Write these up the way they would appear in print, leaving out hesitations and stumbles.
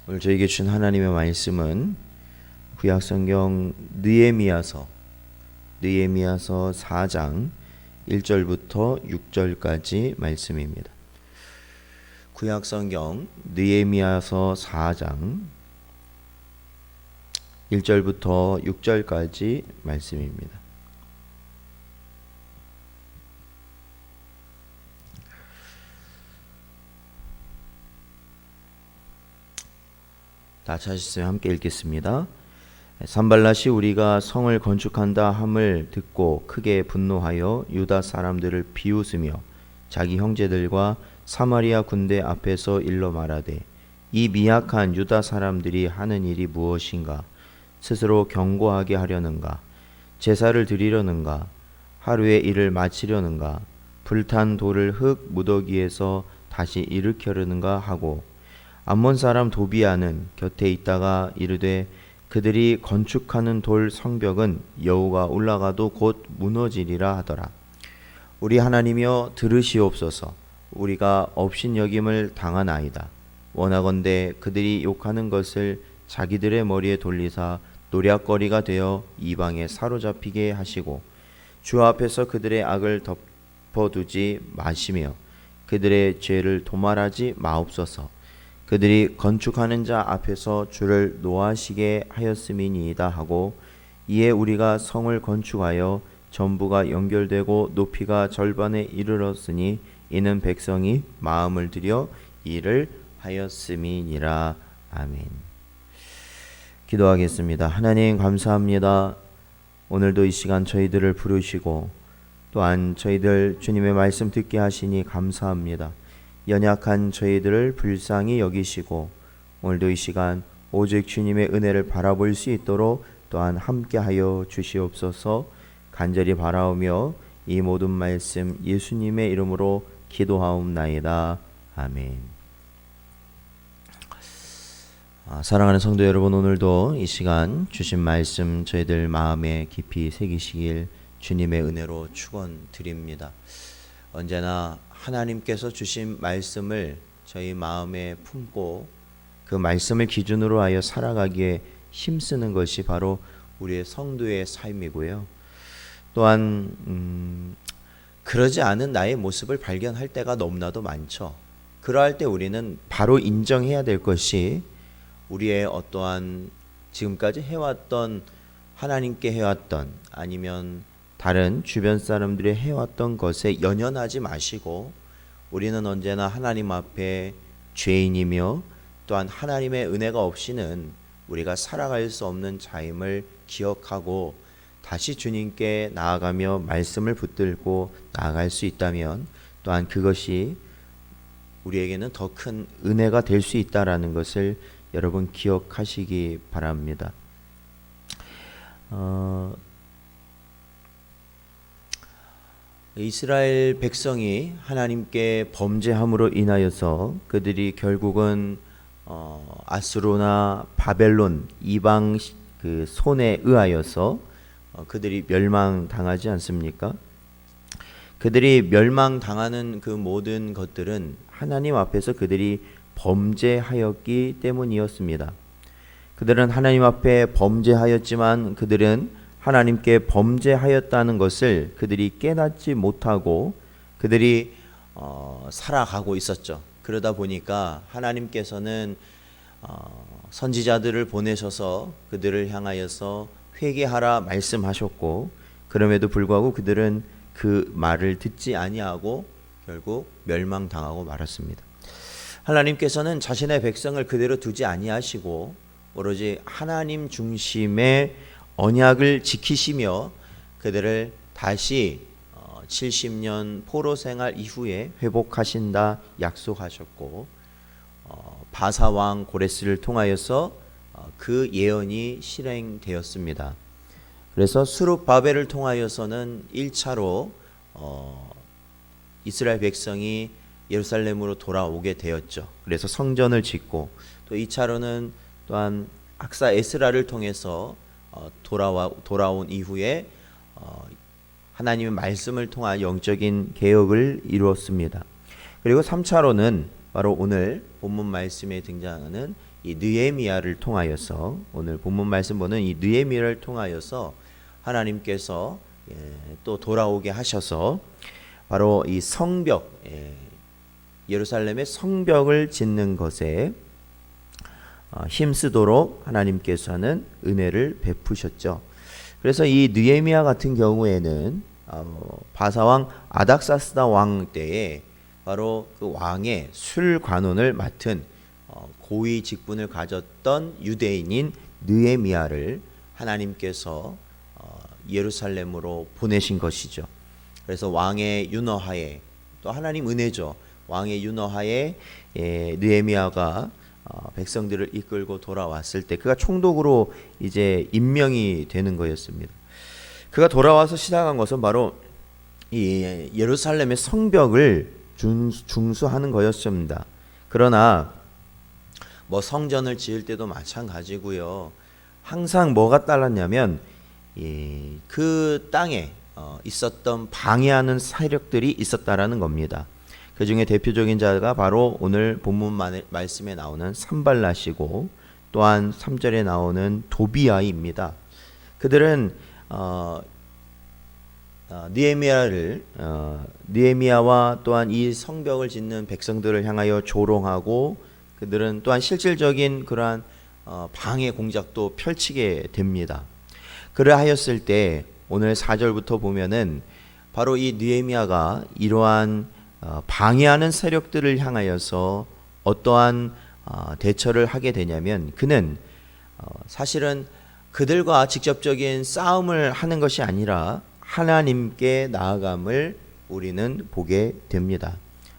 오늘 저에게 주신 하나님의 말씀은 구약성경 느헤미야서 4장 1절부터 6절까지 말씀입니다. 구약성경 느헤미야서 4장 1절부터 6절까지 말씀입니다. 다 찾으시면 함께 읽겠습니다. 산발랏이 우리가 성을 건축한다 함을 듣고 크게 분노하여 유다 사람들을 비웃으며 자기 형제들과 사마리아 군대 앞에서 일러 말하되 이 미약한 유다 사람들이 하는 일이 무엇인가? 스스로 경고하게 하려는가? 제사를 드리려는가? 하루의 일을 마치려는가? 불탄 돌을 흙 무더기에서 다시 일으켜려는가 하고 암몬 사람 도비아는 곁에 있다가 이르되 그들이 건축하는 돌 성벽은 여호가 올라가도 곧 무너지리라 하더라. 우리 하나님이여 들으시옵소서. 우리가 업신여김을 당하나이다. 원하건대 그들이 욕하는 것을 자기들의 머리에 돌리사 노략거리가 되어 이방에 사로잡히게 하시고 주 앞에서 그들의 악을 덮어두지 마시며 그들의 죄를 도말하지 마옵소서. 그들이 건축하는 자 앞에서 주를 노하시게 하였음이니이다 하고 이에 우리가 성을 건축하여 전부가 연결되고 높이가 절반에 이르렀으니 이는 백성이 마음을 들여 일을 하였음이니라. 아멘. 기도하겠습니다. 하나님 감사합니다. 오늘도 이 시간 저희들을 부르시고 또한 저희들 주님의 말씀 듣게 하시니 감사합니다. 연약한 저희들을 불쌍히 여기시고 오늘도 이 시간 오직 주님의 은혜를 바라볼 수 있도록 또한 함께하여 주시옵소서. 간절히 바라오며 이 모든 말씀 예수님의 이름으로 기도하옵나이다. 아멘. 사랑하는 성도 여러분, 오늘도 이 시간 주신 말씀 저희들 마음에 깊이 새기시길 주님의 은혜로 축원드립니다. 언제나 하나님께서 주신 말씀을 저희 마음에 품고 그 말씀을 기준으로 하여 살아가기에 힘쓰는 것이 바로 우리의 성도의 삶이고요. 또한 그러지 않은 나의 모습을 발견할 때가 너무나도 많죠. 그러할 때 우리는 바로 인정해야 될 것이 우리의 어떠한 지금까지 해왔던 하나님께 해왔던 아니면 다른 주변 사람들이 해왔던 것에 연연하지 마시고 우리는 언제나 하나님 앞에 죄인이며 또한 하나님의 은혜가 없이는 우리가 살아갈 수 없는 자임을 기억하고 다시 주님께 나아가며 말씀을 붙들고 나아갈 수 있다면 또한 그것이 우리에게는 더 큰 은혜가 될 수 있다라는 것을 여러분 기억하시기 바랍니다. 이스라엘 백성이 하나님께 범죄함으로 인하여서 그들이 결국은 아수르나 바벨론 이방 그 손에 의하여서 그들이 멸망당하지 않습니까? 그들이 멸망당하는 그 모든 것들은 하나님 앞에서 그들이 범죄하였기 때문이었습니다. 그들은 하나님 앞에 범죄하였지만 그들은 하나님께 범죄하였다는 것을 그들이 깨닫지 못하고 그들이 살아가고 있었죠. 그러다 보니까 하나님께서는 선지자들을 보내셔서 그들을 향하여서 회개하라 말씀하셨고 그럼에도 불구하고 그들은 그 말을 듣지 아니하고 결국 멸망당하고 말았습니다. 하나님께서는 자신의 백성을 그대로 두지 아니하시고 오로지 하나님 중심의 언약을 지키시며 그들을 다시 70년 포로 생활 이후에 회복하신다 약속하셨고 바사 왕 고레스를 통하여서 그 예언이 실행되었습니다. 그래서 수룹바벨을 통하여서는 1차로 이스라엘 백성이 예루살렘으로 돌아오게 되었죠. 그래서 성전을 짓고 또 2차로는 또한 학사 에스라를 통해서 돌아온 이후에 하나님의 말씀을 통한 영적인 개혁을 이루었습니다. 그리고 3차로는 바로 오늘 본문 말씀에 등장하는 이 느헤미야를 통하여서, 오늘 본문 말씀 보는 이 느헤미야를 통하여서 하나님께서 또 돌아오게 하셔서 바로 이 성벽, 예루살렘의 성벽을 짓는 것에 힘쓰도록 하나님께서는 은혜를 베푸셨죠. 그래서 이 느헤미야 같은 경우에는 바사왕 아닥사스다 왕 때에 바로 그 왕의 술관원을 맡은 고위 직분을 가졌던 유대인인 느헤미야를 하나님께서 예루살렘으로 보내신 것이죠. 그래서 왕의 윤허하에, 또 하나님 은혜죠. 왕의 윤허하에 느헤미야가 백성들을 이끌고 돌아왔을 때 그가 총독으로 이제 임명이 되는 거였습니다. 그가 돌아와서 시작한 것은 바로 이 예루살렘의 성벽을 중수하는 거였습니다. 그러나 뭐 성전을 지을 때도 마찬가지고요. 항상 뭐가 따랐냐면 그 땅에 있었던 방해하는 세력들이 있었다라는 겁니다. 그 중에 대표적인 자가 바로 오늘 본문 말씀에 나오는 산발랏이고, 또한 3절에 나오는 도비아입니다. 그들은 느헤미야와 또한 이 성벽을 짓는 백성들을 향하여 조롱하고, 그들은 또한 실질적인 그러한 방해 공작도 펼치게 됩니다. 그러하였을 때 오늘 4절부터 보면은 바로 이 느헤미야가 이러한 방해하는 세력들을 향하여서 어떠한 대처를 하게 되냐면, 그는 사실은 그들과 직접적인 싸움을 하는 것이 아니라 하나님께 나아감을 우리는 보게 됩니다.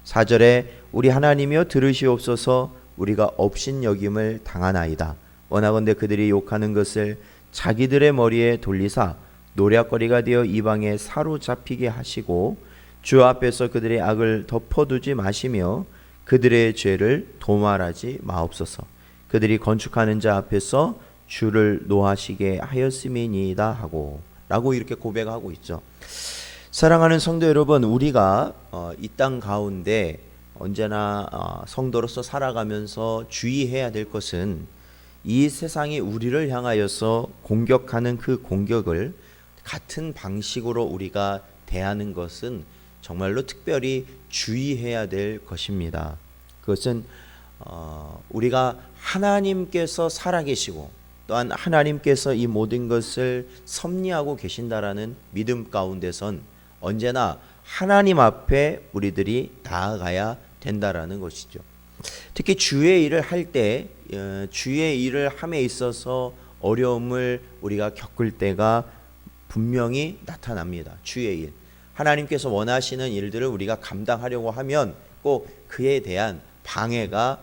4절에 우리 하나님이여 들으시옵소서, 우리가 업신여김을 당하나이다. 원하건대 그들이 욕하는 것을 자기들의 머리에 돌리사 노략거리가 되어 이방에 사로잡히게 하시고, 주 앞에서 그들의 악을 덮어두지 마시며 그들의 죄를 도말하지 마옵소서. 그들이 건축하는 자 앞에서 주를 노하시게 하였음이니이다 하고, 라고 이렇게 고백하고 있죠. 사랑하는 성도 여러분, 우리가 이 땅 가운데 언제나 성도로서 살아가면서 주의해야 될 것은, 이 세상이 우리를 향하여서 공격하는 그 공격을 같은 방식으로 우리가 대하는 것은 정말로 특별히 주의해야 될 것입니다. 그것은 우리가 하나님께서 살아계시고 또한 하나님께서 이 모든 것을 섭리하고 계신다라는 믿음 가운데선 언제나 하나님 앞에 우리들이 나아가야 된다라는 것이죠. 특히 주의 일을 할 때, 주의 일을 함에 있어서 어려움을 우리가 겪을 때가 분명히 나타납니다. 주의 일, 하나님께서 원하시는 일들을 우리가 감당하려고 하면 꼭 그에 대한 방해가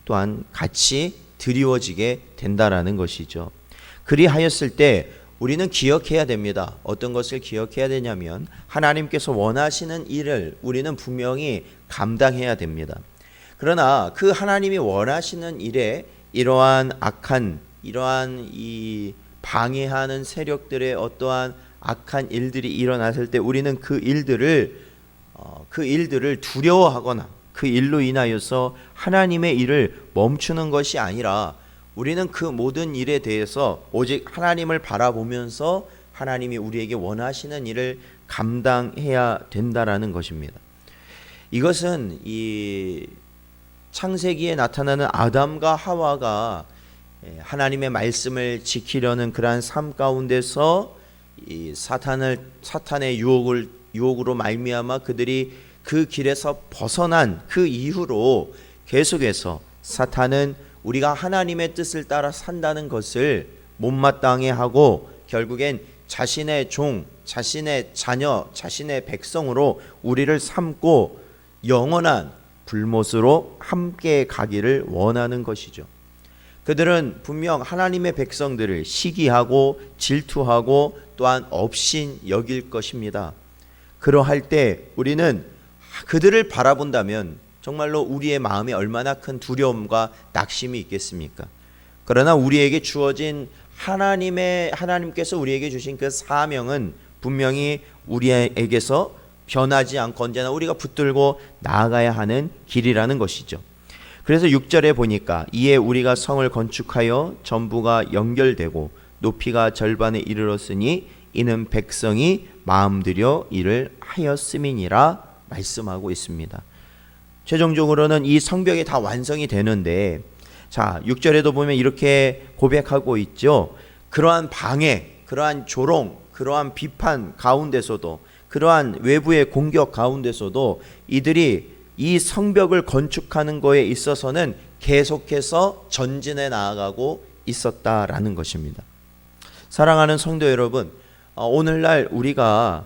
또한 같이 드리워지게 된다라는 것이죠. 그리하였을 때 우리는 기억해야 됩니다. 어떤 것을 기억해야 되냐면, 하나님께서 원하시는 일을 우리는 분명히 감당해야 됩니다. 그러나 그 하나님이 원하시는 일에 이러한 악한, 이러한 이 방해하는 세력들의 어떠한 악한 일들이 일어났을 때 우리는 그 일들을 두려워하거나 그 일로 인하여서 하나님의 일을 멈추는 것이 아니라, 우리는 그 모든 일에 대해서 오직 하나님을 바라보면서 하나님이 우리에게 원하시는 일을 감당해야 된다라는 것입니다. 이것은 이 창세기에 나타나는 아담과 하와가 하나님의 말씀을 지키려는 그러한 삶 가운데서 이 사탄의 유혹으로 말미암아 그들이 그 길에서 벗어난 그 이후로 계속해서 사탄은 우리가 하나님의 뜻을 따라 산다는 것을 못마땅해 하고, 결국엔 자신의 종, 자신의 자녀, 자신의 백성으로 우리를 삼고 영원한 불못으로 함께 가기를 원하는 것이죠. 그들은 분명 하나님의 백성들을 시기하고 질투하고 또한 업신 여길 것입니다. 그러할 때 우리는 그들을 바라본다면 정말로 우리의 마음에 얼마나 큰 두려움과 낙심이 있겠습니까? 그러나 우리에게 주어진 하나님께서 우리에게 주신 그 사명은 분명히 우리에게서 변하지 않고 언제나 우리가 붙들고 나아가야 하는 길이라는 것이죠. 그래서 6절에 보니까 이에 우리가 성을 건축하여 전부가 연결되고 높이가 절반에 이르렀으니 이는 백성이 마음들여 일을 하였음이니라 말씀하고 있습니다. 최종적으로는 이 성벽이 다 완성이 되는데, 자 6절에도 보면 이렇게 고백하고 있죠. 그러한 방해, 그러한 조롱, 그러한 비판 가운데서도, 그러한 외부의 공격 가운데서도 이들이 이 성벽을 건축하는 거에 있어서는 계속해서 전진해 나아가고 있었다라는 것입니다. 사랑하는 성도 여러분, 오늘날 우리가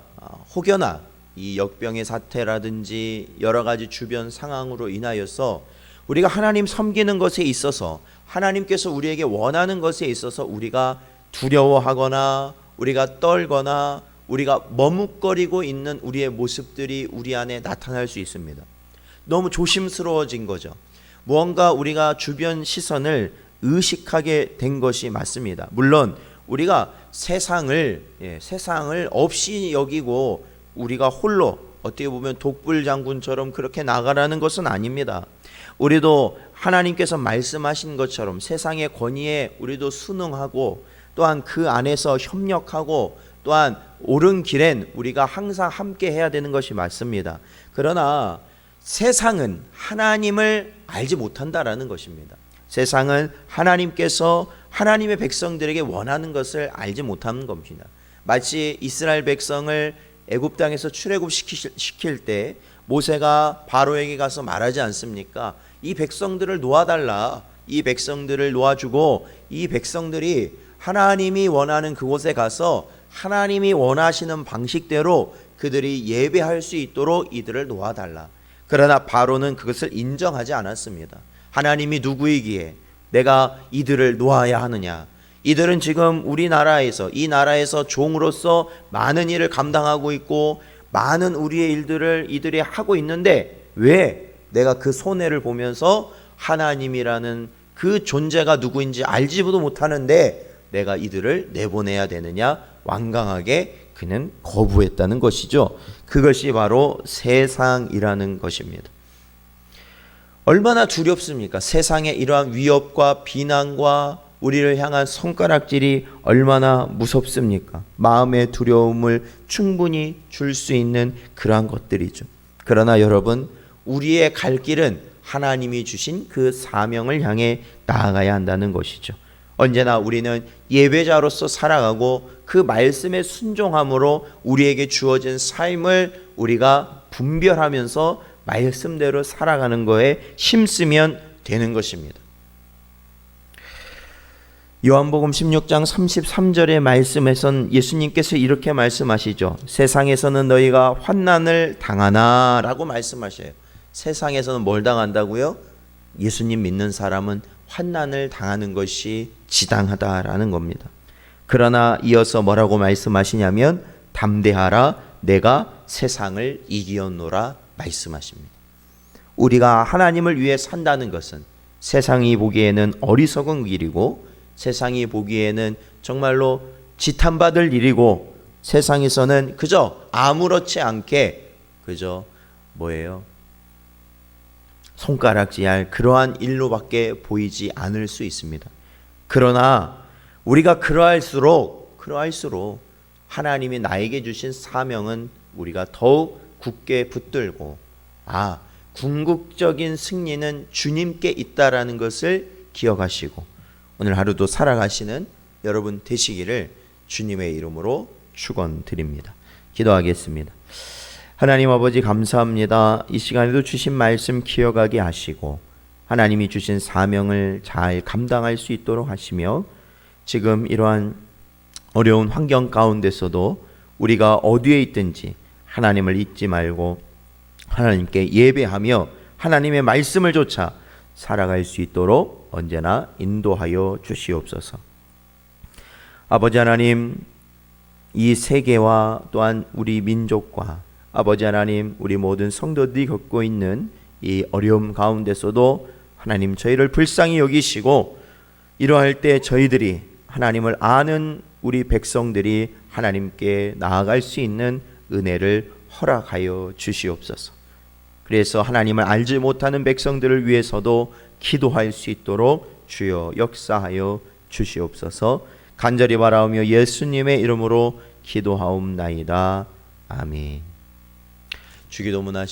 혹여나 이 역병의 사태라든지 여러 가지 주변 상황으로 인하여서 우리가 하나님 섬기는 것에 있어서, 하나님께서 우리에게 원하는 것에 있어서 우리가 두려워하거나 우리가 떨거나 우리가 머뭇거리고 있는 우리의 모습들이 우리 안에 나타날 수 있습니다. 너무 조심스러워진 거죠. 무언가 우리가 주변 시선을 의식하게 된 것이 맞습니다. 물론 우리가 세상을 없이 여기고 우리가 홀로 어떻게 보면 독불장군처럼 그렇게 나가라는 것은 아닙니다. 우리도 하나님께서 말씀하신 것처럼 세상의 권위에 우리도 순응하고, 또한 그 안에서 협력하고, 또한 옳은 길엔 우리가 항상 함께 해야 되는 것이 맞습니다. 그러나 세상은 하나님을 알지 못한다라는 것입니다. 세상은 하나님께서 하나님의 백성들에게 원하는 것을 알지 못하는 겁니다. 마치 이스라엘 백성을 애굽 땅에서 출애굽시킬 때 모세가 바로에게 가서 말하지 않습니까? 이 백성들을 놓아달라. 이 백성들을 놓아주고 이 백성들이 하나님이 원하는 그곳에 가서 하나님이 원하시는 방식대로 그들이 예배할 수 있도록 이들을 놓아달라. 그러나 바로는 그것을 인정하지 않았습니다. 하나님이 누구이기에 내가 이들을 놓아야 하느냐? 이들은 지금 우리나라에서, 이 나라에서 종으로서 많은 일을 감당하고 있고 많은 우리의 일들을 이들이 하고 있는데 왜 내가 그 손해를 보면서 하나님이라는 그 존재가 누구인지 알지도 못하는데 내가 이들을 내보내야 되느냐? 완강하게 그는 거부했다는 것이죠. 그것이 바로 세상이라는 것입니다. 얼마나 두렵습니까? 세상의 이러한 위협과 비난과 우리를 향한 손가락질이 얼마나 무섭습니까? 마음의 두려움을 충분히 줄 수 있는 그러한 것들이죠. 그러나 여러분, 우리의 갈 길은 하나님이 주신 그 사명을 향해 나아가야 한다는 것이죠. 언제나 우리는 예배자로서 살아가고 그 말씀에 순종함으로 우리에게 주어진 삶을 우리가 분별하면서 말씀대로 살아가는 거에 힘쓰면 되는 것입니다. 요한복음 16장 33절의 말씀에선 예수님께서 이렇게 말씀하시죠. 세상에서는 너희가 환난을 당하나 라고 말씀하셔요. 세상에서는 뭘 당한다고요? 예수님 믿는 사람은 환난을 당하는 것이 지당하다라는 겁니다. 그러나 이어서 뭐라고 말씀하시냐면 담대하라 내가 세상을 이기었노라 말씀하십니다. 우리가 하나님을 위해 산다는 것은 세상이 보기에는 어리석은 일이고 세상이 보기에는 정말로 지탄받을 일이고 세상에서는 그저 아무렇지 않게 그저 손가락질할 그러한 일로밖에 보이지 않을 수 있습니다. 그러나 우리가 그러할수록 하나님이 나에게 주신 사명은 우리가 더욱 굳게 붙들고 궁극적인 승리는 주님께 있다라는 것을 기억하시고 오늘 하루도 살아가시는 여러분 되시기를 주님의 이름으로 축원드립니다. 기도하겠습니다. 하나님 아버지 감사합니다. 이 시간에도 주신 말씀 기억하게 하시고 하나님이 주신 사명을 잘 감당할 수 있도록 하시며 지금 이러한 어려운 환경 가운데서도 우리가 어디에 있든지 하나님을 잊지 말고 하나님께 예배하며 하나님의 말씀을 좇아 살아갈 수 있도록 언제나 인도하여 주시옵소서. 아버지 하나님, 이 세계와 또한 우리 민족과 아버지 하나님, 우리 모든 성도들이 겪고 있는 이 어려움 가운데서도 하나님 저희를 불쌍히 여기시고 이러할 때 저희들이 하나님을 아는 우리 백성들이 하나님께 나아갈 수 있는 은혜를 허락하여 주시옵소서. 그래서 하나님을 알지 못하는 백성들을 위해서도 기도할 수 있도록 주여 역사하여 주시옵소서. 간절히 바라오며 예수님의 이름으로 기도하옵나이다. 아멘. 주기도문 하시